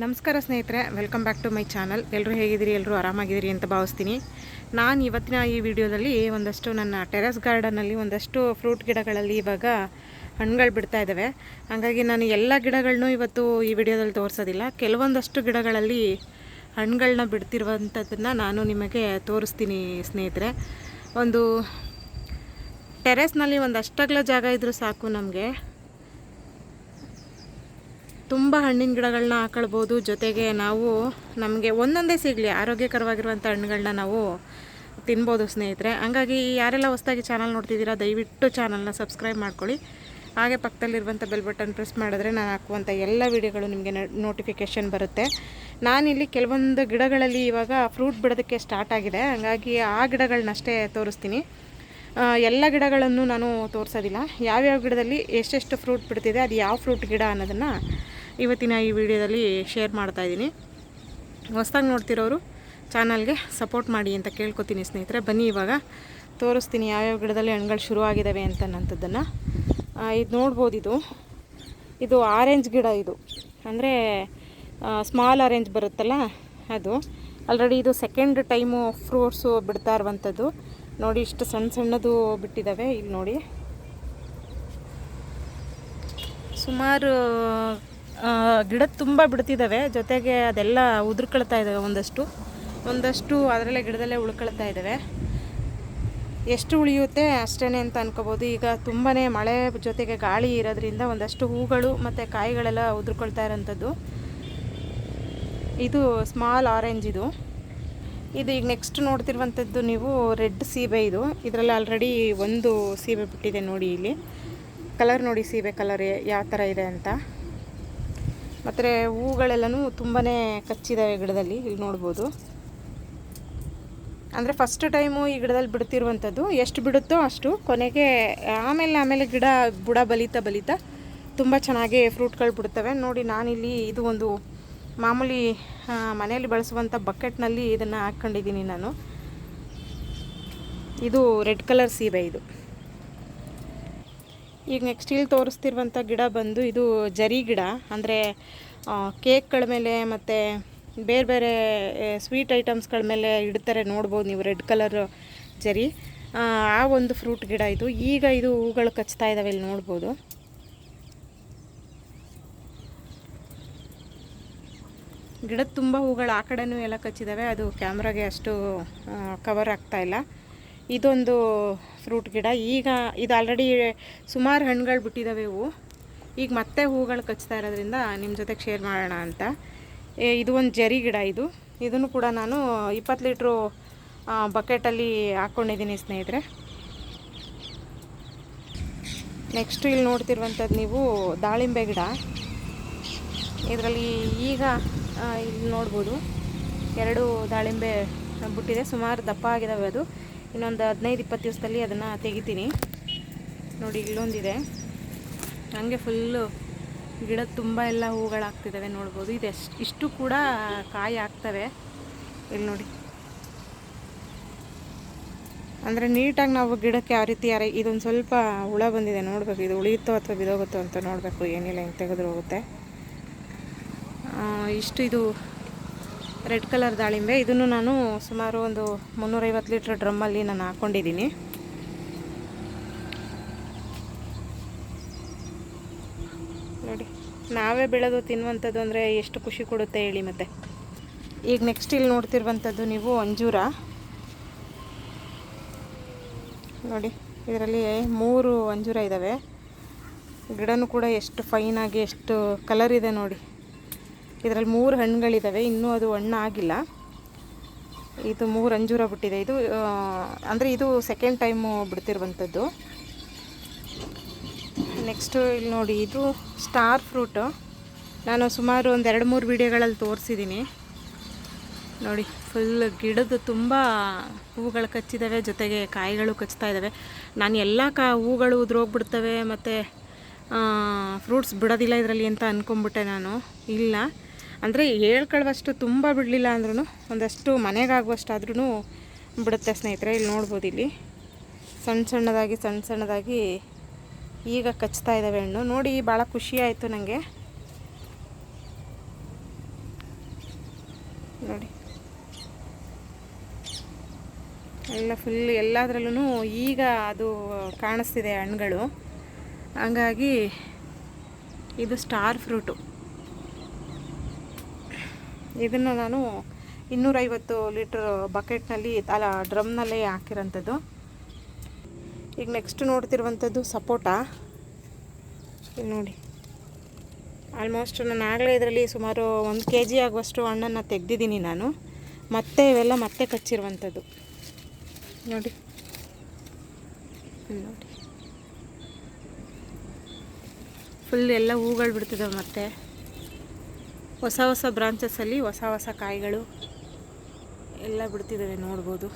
ನಮಸ್ಕಾರ ಸ್ನೇಹಿತರೆ, welcome back to my channel. ಎಲ್ಲರೂ ಹೇಗಿದ್ದೀರಿ? ಎಲ್ಲರೂ ಆರಾಮಾಗಿದ್ದೀರಿ ಅಂತ ಭಾವಿಸ್ತೀನಿ. ನಾನು ಇವತ್ತಿನ ಈ ವಿಡಿಯೋದಲ್ಲಿ ಒಂದಷ್ಟು ನನ್ನ ಟೆರೆಸ್ ಗಾರ್ಡನಲ್ಲಿ ಒಂದಷ್ಟು ಫ್ರೂಟ್ ಗಿಡಗಳಲ್ಲಿ ಇವಾಗ ಹಣ್ಣುಗಳು ಬಿಡ್ತಾ ಇದ್ದಾವೆ. ಹಾಗಾಗಿ ನಾನು ಎಲ್ಲ ಗಿಡಗಳನ್ನೂ ಇವತ್ತು ಈ ವಿಡಿಯೋದಲ್ಲಿ ತೋರಿಸೋದಿಲ್ಲ. ಕೆಲವೊಂದಷ್ಟು ಗಿಡಗಳಲ್ಲಿ ಹಣ್ಣುಗಳನ್ನ ಬಿಡ್ತಿರುವಂಥದ್ದನ್ನು ನಾನು ನಿಮಗೆ ತೋರಿಸ್ತೀನಿ ಸ್ನೇಹಿತರೆ. ಒಂದು ಟೆರೆಸ್ನಲ್ಲಿ ಒಂದು ಅಷ್ಟಗಲ ಜಾಗ ಇದ್ದರೂ ಸಾಕು, ತುಂಬ ಹಣ್ಣಿನ ಗಿಡಗಳನ್ನ ಹಾಕೊಳ್ಬೋದು. ಜೊತೆಗೆ ನಾವು ನಮಗೆ ಒಂದೊಂದೇ ಸಿಗಲಿ ಆರೋಗ್ಯಕರವಾಗಿರುವಂಥ ಹಣ್ಣುಗಳನ್ನ ನಾವು ತಿನ್ಬೋದು ಸ್ನೇಹಿತರೆ. ಹಂಗಾಗಿ ಯಾರೆಲ್ಲ ಹೊಸದಾಗಿ ಚಾನಲ್ ನೋಡ್ತಿದ್ದೀರಾ, ದಯವಿಟ್ಟು ಚಾನಲ್ನ ಸಬ್ಸ್ಕ್ರೈಬ್ ಮಾಡ್ಕೊಳ್ಳಿ. ಹಾಗೆ ಪಕ್ಕದಲ್ಲಿರುವಂಥ ಬೆಲ್ ಬಟನ್ ಪ್ರೆಸ್ ಮಾಡಿದ್ರೆ ನಾನು ಹಾಕುವಂಥ ಎಲ್ಲ ವೀಡಿಯೋಗಳು ನಿಮಗೆ ನೋಟಿಫಿಕೇಷನ್ ಬರುತ್ತೆ. ನಾನಿಲ್ಲಿ ಕೆಲವೊಂದು ಗಿಡಗಳಲ್ಲಿ ಇವಾಗ ಫ್ರೂಟ್ ಬಿಡೋದಕ್ಕೆ ಸ್ಟಾರ್ಟ್ ಆಗಿದೆ. ಹಾಗಾಗಿ ಆ ಗಿಡಗಳನ್ನಷ್ಟೇ ತೋರಿಸ್ತೀನಿ. ಎಲ್ಲ ಗಿಡಗಳನ್ನು ನಾನು ತೋರಿಸೋದಿಲ್ಲ. ಯಾವ್ಯಾವ ಗಿಡದಲ್ಲಿ ಎಷ್ಟೆಷ್ಟು ಫ್ರೂಟ್ ಬಿಡ್ತಿದೆ, ಅದು ಯಾವ ಫ್ರೂಟ್ ಗಿಡ ಅನ್ನೋದನ್ನು ಇವತ್ತಿನ ಈ ವಿಡಿಯೋದಲ್ಲಿ ಶೇರ್ ಮಾಡ್ತಾಯಿದ್ದೀನಿ. ಹೊಸದಾಗಿ ನೋಡ್ತಿರೋರು ಚಾನಲ್ಗೆ ಸಪೋರ್ಟ್ ಮಾಡಿ ಅಂತ ಕೇಳ್ಕೊತೀನಿ ಸ್ನೇಹಿತರೆ. ಬನ್ನಿ ಇವಾಗ ತೋರಿಸ್ತೀನಿ ಯಾವ್ಯಾವ ಗಿಡದಲ್ಲಿ ಹಣ್ಣುಗಳು ಶುರುವಾಗಿದ್ದಾವೆ ಅಂತನ್ನಂಥದ್ದನ್ನು. ಇದು ನೋಡ್ಬೋದು, ಇದು ಆರೆಂಜ್ ಗಿಡ. ಇದು ಅಂದರೆ ಸ್ಮಾಲ್ ಆರೆಂಜ್ ಬರುತ್ತಲ್ಲ ಅದು. ಆಲ್ರೆಡಿ ಇದು ಸೆಕೆಂಡ್ ಟೈಮು ಫ್ರೂಟ್ಸು ಬಿಡ್ತಾ ಇರುವಂಥದ್ದು. ನೋಡಿ, ಇಷ್ಟು ಸಣ್ಣ ಸಣ್ಣದು ಬಿಟ್ಟಿದ್ದಾವೆ. ಇಲ್ಲಿ ನೋಡಿ, ಸುಮಾರು ಗಿಡ ತುಂಬ ಬಿಡ್ತಿದ್ದಾವೆ. ಜೊತೆಗೆ ಅದೆಲ್ಲ ಉದುರ್ಕೊಳ್ತಾ ಇದ್ದಾವೆ. ಒಂದಷ್ಟು ಅದರಲ್ಲೇ ಗಿಡದಲ್ಲೇ ಉಳ್ಕೊಳ್ತಾ ಇದ್ದಾವೆ. ಎಷ್ಟು ಉಳಿಯುತ್ತೆ ಅಷ್ಟೇ ಅಂತ ಅನ್ಕೋಬೋದು. ಈಗ ತುಂಬಾ ಮಳೆ ಜೊತೆಗೆ ಗಾಳಿ ಇರೋದ್ರಿಂದ ಒಂದಷ್ಟು ಹೂಗಳು ಮತ್ತು ಕಾಯಿಗಳೆಲ್ಲ ಉದುರ್ಕೊಳ್ತಾ ಇರೋಂಥದ್ದು. ಇದು ಸ್ಮಾಲ್ ಆರೆಂಜ್. ಇದು ಈಗ ನೆಕ್ಸ್ಟ್ ನೋಡ್ತಿರುವಂಥದ್ದು ನೀವು ರೆಡ್ ಸೀಬೆ. ಇದರಲ್ಲಿ ಆಲ್ರೆಡಿ ಒಂದು ಸೀಬೆ ಬಿಟ್ಟಿದೆ. ನೋಡಿ, ಇಲ್ಲಿ ಕಲರ್ ನೋಡಿ, ಸೀಬೆ ಕಲರ್ ಯಾವ ಥರ ಇದೆ ಅಂತ. ಮತ್ತು ಹೂಗಳೆಲ್ಲನೂ ತುಂಬಾ ಕಚ್ಚಿದ್ದಾವೆ ಗಿಡದಲ್ಲಿ. ಇಲ್ಲಿ ನೋಡ್ಬೋದು. ಅಂದರೆ ಫಸ್ಟ್ ಟೈಮು ಈ ಗಿಡದಲ್ಲಿ ಬಿಡ್ತಿರುವಂಥದ್ದು. ಎಷ್ಟು ಬಿಡುತ್ತೋ ಅಷ್ಟು ಕೊನೆಗೆ ಆಮೇಲೆ ಗಿಡ ಬುಡ ಬಲಿತಾ ತುಂಬ ಚೆನ್ನಾಗಿ ಫ್ರೂಟ್ಗಳು ಬಿಡ್ತವೆ. ನೋಡಿ, ನಾನಿಲ್ಲಿ ಇದು ಒಂದು ಮಾಮೂಲಿ ಮನೆಯಲ್ಲಿ ಬಳಸುವಂಥ ಬಕೆಟ್ನಲ್ಲಿ ಇದನ್ನು ಹಾಕ್ಕೊಂಡಿದ್ದೀನಿ ನಾನು. ಇದು ರೆಡ್ ಕಲರ್ ಸೀಬೆ. ಇದು ಈಗ ನೆಕ್ಸ್ಟ್ ಇಲ್ಲಿ ತೋರಿಸ್ತಿರುವಂಥ ಗಿಡ ಬಂದು ಇದು ಜರಿ ಗಿಡ. ಅಂದರೆ ಕೇಕ್ಗಳ ಮೇಲೆ ಮತ್ತು ಬೇರೆ ಬೇರೆ ಸ್ವೀಟ್ ಐಟಮ್ಸ್ಗಳ ಮೇಲೆ ಇಡ್ತಾರೆ, ನೋಡ್ಬೋದು ನೀವು. ರೆಡ್ ಕಲರ್ ಜರಿ, ಆ ಒಂದು ಫ್ರೂಟ್ ಗಿಡ ಇದು. ಈಗ ಇದು ಹೂಗಳು ಕಚ್ತಾ ಇದ್ದಾವೆ, ಇಲ್ಲಿ ನೋಡ್ಬೋದು. ಗಿಡದ ತುಂಬ ಹೂಗಳು ಆ ಕಡೆನೂ ಎಲ್ಲ ಕಚ್ಚಿದ್ದಾವೆ. ಅದು ಕ್ಯಾಮ್ರಾಗೆ ಅಷ್ಟು ಕವರ್ ಆಗ್ತಾಯಿಲ್ಲ. ಇದೊಂದು ಫ್ರೂಟ್ ಗಿಡ. ಈಗ ಇದು ಆಲ್ರೆಡಿ ಸುಮಾರು ಹಣ್ಣುಗಳು ಬಿಟ್ಟಿದ್ದಾವೆ. ಇವು ಈಗ ಮತ್ತೆ ಹೂಗಳು ಕಚ್ತಾ ಇರೋದ್ರಿಂದ ನಿಮ್ಮ ಜೊತೆಗೆ ಶೇರ್ ಮಾಡೋಣ ಅಂತ. ಇದು ಒಂದು ಜರಿ ಗಿಡ. ಇದನ್ನು ಕೂಡ ನಾನು 20 ಲೀಟ್ರು ಬಕೆಟಲ್ಲಿ ಹಾಕ್ಕೊಂಡಿದ್ದೀನಿ ಸ್ನೇಹಿತರೆ. ನೆಕ್ಸ್ಟು ಇಲ್ಲಿ ನೋಡ್ತಿರುವಂಥದ್ದು ನೀವು ದಾಳಿಂಬೆ ಗಿಡ. ಇದರಲ್ಲಿ ಈಗ ಇಲ್ಲಿ ನೋಡ್ಬೋದು 2 ದಾಳಿಂಬೆ ಬಿಟ್ಟಿದೆ. ಸುಮಾರು ದಪ್ಪ ಆಗಿದ್ದಾವೆ. ಅದು ಇನ್ನೊಂದು 15-20 ದಿವಸದಲ್ಲಿ ಅದನ್ನು ತೆಗಿತೀನಿ. ನೋಡಿ, ಇಲ್ಲೊಂದಿದೆ. ಹಾಗೆ ಫುಲ್ಲು ಗಿಡ ತುಂಬ ಎಲ್ಲ ಹೂಗಳಾಗ್ತಿದ್ದಾವೆ, ನೋಡ್ಬೋದು. ಇಷ್ಟು ಕೂಡ ಕಾಯಿ ಆಗ್ತವೆ. ಇಲ್ಲಿ ನೋಡಿ, ಅಂದರೆ ನೀಟಾಗಿ ನಾವು ಗಿಡಕ್ಕೆ ಯಾವ ರೀತಿ ಇದೊಂದು ಸ್ವಲ್ಪ ಹುಳ ಬಂದಿದೆ, ನೋಡಬೇಕು. ಇದು ಉಳಿಯುತ್ತೋ ಅಥವಾ ಬಿದೋಗುತ್ತೋ ಅಂತ ನೋಡಬೇಕು. ಏನಿಲ್ಲ, ಹಿಂಗೆ ತೆಗೆದ್ರು ಹೋಗುತ್ತೆ. ಇದು ರೆಡ್ ಕಲರ್ ದಾಳಿಂಬೆ. ಇದನ್ನು ನಾನು ಸುಮಾರು ಒಂದು 350 ಲೀಟ್ರ್ ಡ್ರಮ್ಮಲ್ಲಿ ನಾನು ಹಾಕ್ಕೊಂಡಿದ್ದೀನಿ. ನೋಡಿ, ನಾವೇ ಬೆಳೆದು ತಿನ್ನುವಂಥದ್ದು ಅಂದರೆ ಎಷ್ಟು ಖುಷಿ ಕೊಡುತ್ತೆ ಹೇಳಿ. ಮತ್ತು ಈಗ ನೆಕ್ಸ್ಟ್ ಇಲ್ಲಿ ನೋಡ್ತಿರುವಂಥದ್ದು ನೀವು ಅಂಜೂರ. ನೋಡಿ, ಇದರಲ್ಲಿ 3 ಅಂಜೂರ ಇದ್ದಾವೆ. ಗಿಡನೂ ಕೂಡ ಎಷ್ಟು ಫೈನಾಗಿ ಎಷ್ಟು ಕಲರ್ ಇದೆ ನೋಡಿ. ಇದರಲ್ಲಿ 3 ಹಣ್ಣುಗಳಿದ್ದಾವೆ, ಇನ್ನೂ ಅದು ಹಣ್ಣು ಆಗಿಲ್ಲ. ಇದು 3 ಅಂಜೂರ ಬಿಟ್ಟಿದೆ. ಇದು ಅಂದರೆ ಇದು ಸೆಕೆಂಡ್ ಟೈಮು ಬಿಡ್ತಿರುವಂಥದ್ದು. ನೆಕ್ಸ್ಟು ಇಲ್ಲಿ ನೋಡಿ, ಇದು ಸ್ಟಾರ್ ಫ್ರೂಟು. ನಾನು ಸುಮಾರು ಒಂದು 2-3 ವೀಡಿಯೋಗಳಲ್ಲಿ ತೋರಿಸಿದ್ದೀನಿ. ನೋಡಿ, ಫುಲ್ ಗಿಡದ ತುಂಬ ಹೂಗಳು ಕಚ್ಚಿದ್ದಾವೆ, ಜೊತೆಗೆ ಕಾಯಿಗಳು ಕಚ್ತಾ ಇದ್ದಾವೆ. ನಾನು ಎಲ್ಲ ಹೂಗಳು ಉದುರೋಗ್ಬಿಡ್ತವೆ ಮತ್ತು ಫ್ರೂಟ್ಸ್ ಬಿಡೋದಿಲ್ಲ ಇದರಲ್ಲಿ ಅಂತ ಅಂದ್ಕೊಂಬಿಟ್ಟೆ ನಾನು. ಇಲ್ಲ, ಅಂದರೆ ಹೇಳ್ಕೊಳ್ಳುವಷ್ಟು ತುಂಬ ಬಿಡಲಿಲ್ಲ ಅಂದ್ರೂ ಒಂದಷ್ಟು ಮನೆಗಾಗುವಷ್ಟಾದ್ರೂ ಬಿಡುತ್ತೆ ಸ್ನೇಹಿತರೆ. ಇಲ್ಲಿ ನೋಡ್ಬೋದು, ಇಲ್ಲಿ ಸಣ್ಣ ಸಣ್ಣದಾಗಿ ಈಗ ಕಚ್ತಾ ಇದ್ದಾವೆ ಹಣ್ಣು. ನೋಡಿ, ಭಾಳ ಖುಷಿ ಆಯಿತು ನನಗೆ. ನೋಡಿ ಎಲ್ಲ ಫುಲ್ ಎಲ್ಲದರಲ್ಲೂ ಈಗ ಅದು ಕಾಣಿಸ್ತಿದೆ ಹಣ್ಣುಗಳು. ಹಂಗಾಗಿ ಇದು ಸ್ಟಾರ್ ಫ್ರೂಟು. ಇದನ್ನು ನಾನು 250 ಲೀಟ್ರ್ ಬಕೆಟ್ನಲ್ಲಿ ಅಲ್ಲ ಡ್ರಮ್ನಲ್ಲೇ ಹಾಕಿರೋಂಥದ್ದು. ಈಗ ನೆಕ್ಸ್ಟ್ ನೋಡ್ತಿರುವಂಥದ್ದು ಸಪೋಟ. ಇಲ್ಲಿ ನೋಡಿ, ಆಲ್ಮೋಸ್ಟ್ ನಾನು ಆಗಲೇ ಇದರಲ್ಲಿ ಸುಮಾರು 1 kg ಆಗುವಷ್ಟು ಹಣ್ಣನ್ನು ತೆಗೆದಿದ್ದೀನಿ ನಾನು. ಮತ್ತೆ ಇವೆಲ್ಲ ಮತ್ತೆ ಕಚ್ಚಿರುವಂಥದ್ದು ನೋಡಿ. ನೋಡಿ ಫುಲ್ ಎಲ್ಲ ಹೂಗಳು ಬಿಡ್ತಿದ್ದಾವೆ. ಮತ್ತು ಹೊಸ ಹೊಸ ಬ್ರಾಂಚಸ್ಸಲ್ಲಿ ಹೊಸ ಹೊಸ ಕಾಯಿಗಳು ಎಲ್ಲ ಬಿಡ್ತಿದ್ದಾವೆ, ನೋಡ್ಬೋದು.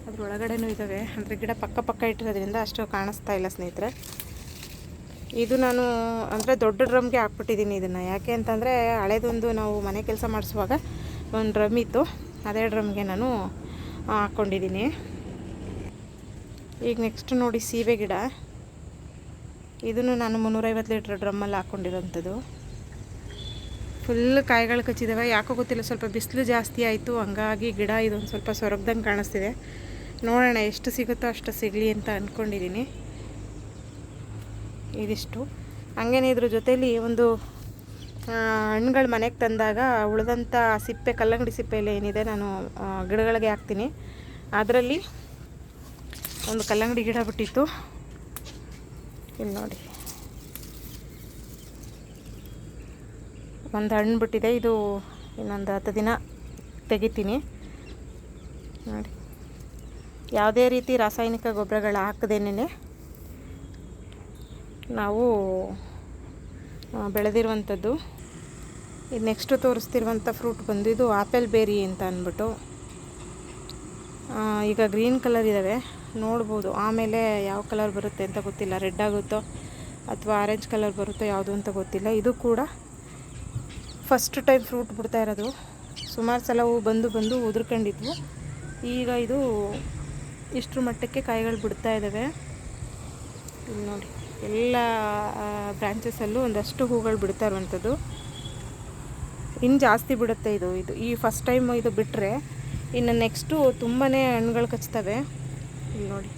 ಅದ್ರೊಳಗಡೆನೂ ಇದ್ದಾವೆ, ಅಂದರೆ ಗಿಡ ಪಕ್ಕ ಪಕ್ಕ ಇಟ್ಟಿರೋದ್ರಿಂದ ಅಷ್ಟು ಕಾಣಿಸ್ತಾ ಇಲ್ಲ ಸ್ನೇಹಿತರೆ. ಇದು ನಾನು ಅಂದರೆ ದೊಡ್ಡ ಡ್ರಮ್ಗೆ ಹಾಕ್ಬಿಟ್ಟಿದ್ದೀನಿ ಇದನ್ನು. ಯಾಕೆ ಅಂತಂದರೆ ಹಳೇದೊಂದು ನಾವು ಮನೆ ಕೆಲಸ ಮಾಡಿಸುವಾಗ ಒಂದು ಡ್ರಮ್ ಇತ್ತು, ಅದೇ ಡ್ರಮ್ಗೆ ನಾನು ಹಾಕ್ಕೊಂಡಿದ್ದೀನಿ. ಈಗ ನೆಕ್ಸ್ಟ್ ನೋಡಿ ಸೀಬೆ ಗಿಡ. ಇದನ್ನು ನಾನು 350 ಲೀಟ್ರ್ ಡ್ರಮ್ಮಲ್ಲಿ ಹಾಕ್ಕೊಂಡಿರೋಂಥದ್ದು. ಫುಲ್ ಕಾಯಿಗಳು ಕಚ್ಚಿದ್ದಾವೆ. ಯಾಕೋ ಗೊತ್ತಿಲ್ಲ, ಸ್ವಲ್ಪ ಬಿಸಿಲು ಜಾಸ್ತಿ ಆಯಿತು, ಹಂಗಾಗಿ ಗಿಡ ಇದೊಂದು ಸ್ವಲ್ಪ ಸೊರಗ್ದಂಗೆ ಕಾಣಿಸ್ತಿದೆ. ನೋಡೋಣ ಎಷ್ಟು ಸಿಗುತ್ತೋ ಅಷ್ಟು ಸಿಗಲಿ ಅಂತ ಅಂದ್ಕೊಂಡಿದ್ದೀನಿ. ಇದಿಷ್ಟು. ಹಾಗೇನೆ ಇದ್ರ ಜೊತೇಲಿ ಒಂದು ಹಣ್ಣುಗಳು ಮನೆಗೆ ತಂದಾಗ ಉಳಿದಂಥ ಸಿಪ್ಪೆ, ಕಲ್ಲಂಗಡಿ ಸಿಪ್ಪೆಯಲ್ಲಿ ಏನಿದೆ ನಾನು ಗಿಡಗಳಿಗೆ ಹಾಕ್ತೀನಿ. ಅದರಲ್ಲಿ ಒಂದು ಕಲ್ಲಂಗಡಿ ಗಿಡ ಬಿಟ್ಟಿತ್ತು. ಇಲ್ಲಿ ನೋಡಿ, ಒಂದು ಹಣ್ಣು ಬಿಟ್ಟಿದೆ. ಇದು ಇನ್ನೊಂದು 10 ದಿನ ತೆಗಿತೀನಿ ನೋಡಿ. ಯಾವುದೇ ರೀತಿ ರಾಸಾಯನಿಕ ಗೊಬ್ಬರಗಳು ಹಾಕದೇನೆ ನಾವು ಬೆಳೆದಿರುವಂಥದ್ದು. ಇದು ನೆಕ್ಸ್ಟ್ ತೋರಿಸ್ತಿರುವಂಥ ಫ್ರೂಟ್ ಬಂದು ಇದು ಆಪಲ್ ಬೇರಿ ಅಂತ ಅಂದ್ಬಿಟ್ಟು. ಈಗ ಗ್ರೀನ್ ಕಲರ್ ಇದ್ದಾವೆ, ನೋಡ್ಬೋದು. ಆಮೇಲೆ ಯಾವ ಕಲರ್ ಬರುತ್ತೆ ಅಂತ ಗೊತ್ತಿಲ್ಲ, ರೆಡ್ ಆಗುತ್ತೋ ಅಥವಾ ಆರೆಂಜ್ ಕಲರ್ ಬರುತ್ತೋ ಯಾವುದು ಅಂತ ಗೊತ್ತಿಲ್ಲ. ಇದು ಕೂಡ ಫಸ್ಟ್ ಟೈಮ್ ಫ್ರೂಟ್ ಬಿಡ್ತಾ ಇರೋದು. ಸುಮಾರು ಸಲ ಹೂ ಬಂದು ಉದುರ್ಕೊಂಡಿದ್ವು. ಈಗ ಇದು ಇಷ್ಟರ ಮಟ್ಟಕ್ಕೆ ಕಾಯಿಗಳು ಬಿಡ್ತಾ ಇದ್ದಾವೆ. ಇಲ್ಲಿ ನೋಡಿ, ಎಲ್ಲ ಬ್ರಾಂಚಸ್ಸಲ್ಲೂ ಒಂದಷ್ಟು ಹೂಗಳು ಬಿಡ್ತಾ ಇರುವಂಥದ್ದು. ಇನ್ನು ಜಾಸ್ತಿ ಬಿಡುತ್ತೆ ಇದು ಈ ಫಸ್ಟ್ ಟೈಮ್ ಇದು ಬಿಟ್ಟರೆ ಇನ್ನು ನೆಕ್ಸ್ಟು ತುಂಬಾ ಹಣ್ಣುಗಳು ಕಚ್ತವೆ. ಇಲ್ಲಿ ನೋಡಿ,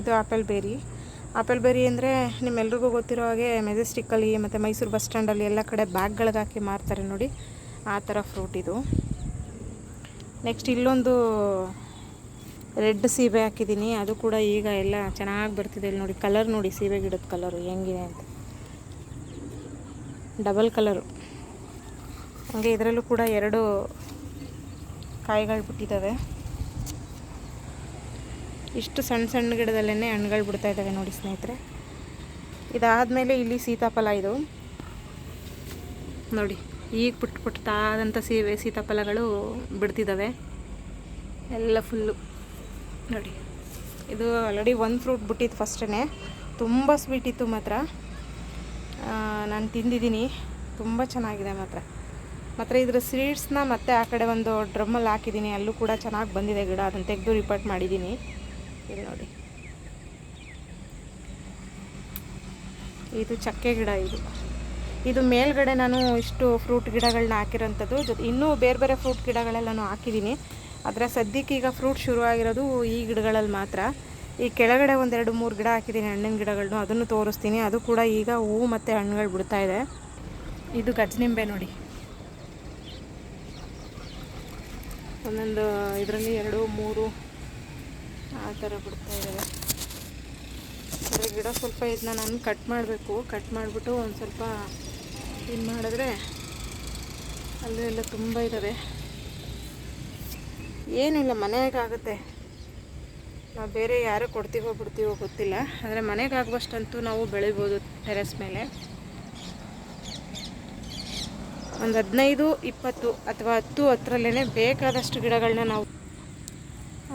ಇದು ಆಪಲ್ ಬೇರಿ. ಆಪಲ್ ಬೇರಿ ಅಂದರೆ ನಿಮ್ಮೆಲ್ರಿಗೂ ಗೊತ್ತಿರೋ ಹಾಗೆ ಮೆಜೆಸ್ಟಿಕ್ಕಲ್ಲಿ ಮತ್ತು ಮೈಸೂರು ಬಸ್ ಸ್ಟ್ಯಾಂಡಲ್ಲಿ ಎಲ್ಲ ಕಡೆ ಬ್ಯಾಗ್ಗಳಿಗೆ ಹಾಕಿ ಮಾರ್ತಾರೆ ನೋಡಿ, ಆ ಥರ ಫ್ರೂಟ್ ಇದು. ನೆಕ್ಸ್ಟ್ ಇಲ್ಲೊಂದು ರೆಡ್ ಸೀಬೆ ಹಾಕಿದ್ದೀನಿ, ಅದು ಕೂಡ ಈಗ ಎಲ್ಲ ಚೆನ್ನಾಗಿ ಬರ್ತಿದೆ. ಇಲ್ಲಿ ನೋಡಿ, ಕಲರ್ ನೋಡಿ, ಸೀಬೆ ಗಿಡದ ಕಲರು ಹೆಂಗಿದೆ ಅಂತ, ಡಬಲ್ ಕಲರು. ಹಾಗೆ ಇದರಲ್ಲೂ ಕೂಡ 2 ಕಾಯಿಗಳು ಬಿಟ್ಟಿದ್ದಾವೆ. ಇಷ್ಟು ಸಣ್ಣ ಸಣ್ಣ ಗಿಡದಲ್ಲೇ ಹಣ್ಣುಗಳು ಬಿಡ್ತಾ ಇದ್ದಾವೆ ನೋಡಿ ಸ್ನೇಹಿತರೆ. ಇದಾದಮೇಲೆ ಇಲ್ಲಿ ಸೀತಾಫಲ. ಇದು ನೋಡಿ, ಈಗ ಪುಟ್ಟದಾದಂಥ ಸೀತಾಫಲಗಳು ಬಿಡ್ತಿದ್ದಾವೆ ಎಲ್ಲ ಫುಲ್ಲು ನೋಡಿ. ಇದು ಆಲ್ರೆಡಿ 1 ಫ್ರೂಟ್ ಬಿಟ್ಟಿತ್ತು ಫಸ್ಟೇ, ತುಂಬ ಸ್ವೀಟ್ ಇತ್ತು ಮಾತ್ರ. ನಾನು ತಿಂದಿದ್ದೀನಿ, ತುಂಬ ಚೆನ್ನಾಗಿದೆ ಮಾತ್ರ ಇದರ ಸೀಡ್ಸ್ನ ಮತ್ತೆ ಆ ಕಡೆ ಒಂದು ಡ್ರಮ್ಮಲ್ಲಿ ಹಾಕಿದ್ದೀನಿ, ಅಲ್ಲೂ ಕೂಡ ಚೆನ್ನಾಗಿ ಬಂದಿದೆ ಗಿಡ. ಅದನ್ನು ತೆಗೆದು ರಿಪೋರ್ಟ್ ಮಾಡಿದ್ದೀನಿ. ಇಲ್ಲಿ ನೋಡಿ, ಇದು ಚಕ್ಕೆ ಗಿಡ. ಇದು ಮೇಲ್ಗಡೆ ನಾನು ಇಷ್ಟು ಫ್ರೂಟ್ ಗಿಡಗಳನ್ನ ಹಾಕಿರೋಂಥದ್ದು. ಇನ್ನೂ ಬೇರೆ ಬೇರೆ ಫ್ರೂಟ್ ಗಿಡಗಳೆಲ್ಲನೂ ಹಾಕಿದ್ದೀನಿ. ಆದರೆ ಸದ್ಯಕ್ಕೆ ಈಗ ಫ್ರೂಟ್ ಶುರುವಾಗಿರೋದು ಈ ಗಿಡಗಳಲ್ಲಿ ಮಾತ್ರ. ಈ ಕೆಳಗಡೆ 1-2-3 ಗಿಡ ಹಾಕಿದ್ದೀನಿ ಹಣ್ಣಿನ ಗಿಡಗಳನ್ನು, ಅದನ್ನು ತೋರಿಸ್ತೀನಿ. ಅದು ಕೂಡ ಈಗ ಹೂವು ಮತ್ತು ಹಣ್ಣುಗಳು ಬಿಡ್ತಾ ಇದೆ. ಇದು ಗಜನಿಂಬೆ ನೋಡಿ, ಒಂದೊಂದು ಇದರಲ್ಲಿ 2-3 ಆ ಥರ ಬಿಡ್ತಾ ಇದ್ದಾವೆ. ಅಂದರೆ ಗಿಡ ಸ್ವಲ್ಪ ಇದನ್ನ ನಾನು ಕಟ್ ಮಾಡಬೇಕು. ಕಟ್ ಮಾಡಿಬಿಟ್ಟು ಒಂದು ಸ್ವಲ್ಪ ಇದು ಮಾಡಿದ್ರೆ ಅಲ್ಲೂ ಎಲ್ಲ ತುಂಬ ಇದ್ದಾವೆ. ಏನಿಲ್ಲ, ಮನೆಗಾಗುತ್ತೆ. ನಾವು ಬೇರೆ ಯಾರು ಕೊಡ್ತೀವೋ ಬಿಡ್ತೀವೋ ಗೊತ್ತಿಲ್ಲ, ಆದರೆ ಮನೆಗಾಗುವಷ್ಟಂತೂ ನಾವು ಬೆಳಿಬೋದು ಟೆರೆಸ್ ಮೇಲೆ. ಒಂದು 15-20 ಅಥವಾ 10 ಹತ್ರಲ್ಲೇ ಬೇಕಾದಷ್ಟು ಗಿಡಗಳನ್ನ ನಾವು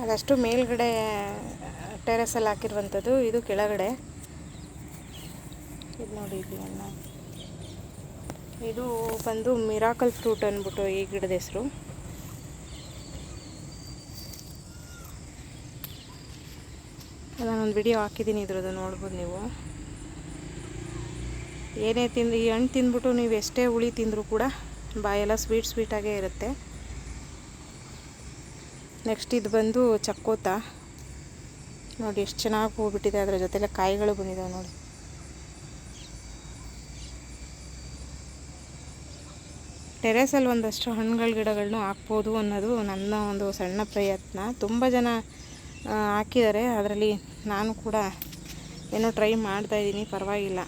ಅದಷ್ಟು ಮೇಲ್ಗಡೆ ಟೆರೆಸಲ್ಲಿ ಹಾಕಿರುವಂಥದ್ದು. ಇದು ಕೆಳಗಡೆ ಇದು ನೋಡಿ, ಇದು ಬಂದು ಮಿರಾಕಲ್ ಫ್ರೂಟ್ ಅಂದ್ಬಿಟ್ಟು ಈ ಗಿಡದ ಹೆಸರು. ನಾನೊಂದು ವಿಡಿಯೋ ಹಾಕಿದ್ದೀನಿ ಇದ್ರದ್ದು, ನೋಡ್ಬೋದು ನೀವು. ಏನೇ ತಿಂದು ಈ ಹಣ್ಣು ತಿಂದ್ಬಿಟ್ಟು ನೀವು ಎಷ್ಟೇ ಹುಳಿ ತಿಂದರೂ ಕೂಡ ಬಾಯೆಲ್ಲ ಸ್ವೀಟಾಗೇ ಇರುತ್ತೆ. ನೆಕ್ಸ್ಟ್ ಇದು ಬಂದು ಚಕ್ಕೋತ. ನೋಡಿ ಎಷ್ಟು ಚೆನ್ನಾಗಿ ಹೂ ಬಿಟ್ಟಿದೆ, ಅದರ ಜೊತೆಲೆ ಕಾಯಿಗಳು ಬಂದಿದ್ದಾವೆ ನೋಡಿ. ಟೆರೇಸಲ್ಲಿ ಒಂದಷ್ಟು ಹಣ್ಣುಗಳ ಗಿಡಗಳನ್ನೂ ಹಾಕ್ಬೋದು ಅನ್ನೋದು ನನ್ನ ಒಂದು ಸಣ್ಣ ಪ್ರಯತ್ನ. ತುಂಬ ಜನ ಹಾಕಿದ್ದಾರೆ, ಅದರಲ್ಲಿ ನಾನು ಕೂಡ ಏನೋ ಟ್ರೈ ಮಾಡ್ತಾಯಿದ್ದೀನಿ, ಪರವಾಗಿಲ್ಲ.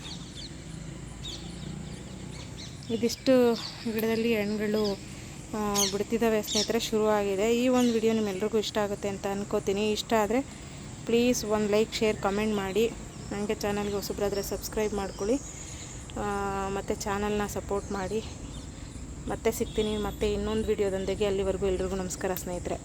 ಇದಿಷ್ಟು ಗಿಡದಲ್ಲಿ ಹಣ್ಣುಗಳು ಬಿಡ್ತಿದ್ದಾವೆ ಸ್ನೇಹಿತರೆ, ಶುರುವಾಗಿದೆ. ಈ ಒಂದು ವಿಡಿಯೋ ನಿಮ್ಮೆಲ್ರಿಗೂ ಇಷ್ಟ ಆಗುತ್ತೆ ಅಂತ ಅನ್ಕೋತೀನಿ. ಇಷ್ಟ ಆದರೆ ಪ್ಲೀಸ್ ಒಂದು ಲೈಕ್, ಶೇರ್, ಕಮೆಂಟ್ ಮಾಡಿ. ನನಗೆ ಚಾನಲ್ಗೆ ಹೊಸಬ್ರಾದರೆ ಸಬ್ಸ್ಕ್ರೈಬ್ ಮಾಡ್ಕೊಳ್ಳಿ, ಮತ್ತು ಚಾನಲ್ನ ಸಪೋರ್ಟ್ ಮಾಡಿ. ಮತ್ತೆ ಸಿಗ್ತೀನಿ ಮತ್ತೆ ಇನ್ನೊಂದು ವಿಡಿಯೋದೊಂದಿಗೆ. ಅಲ್ಲಿವರೆಗೂ ಎಲ್ರಿಗೂ ನಮಸ್ಕಾರ ಸ್ನೇಹಿತರೆ.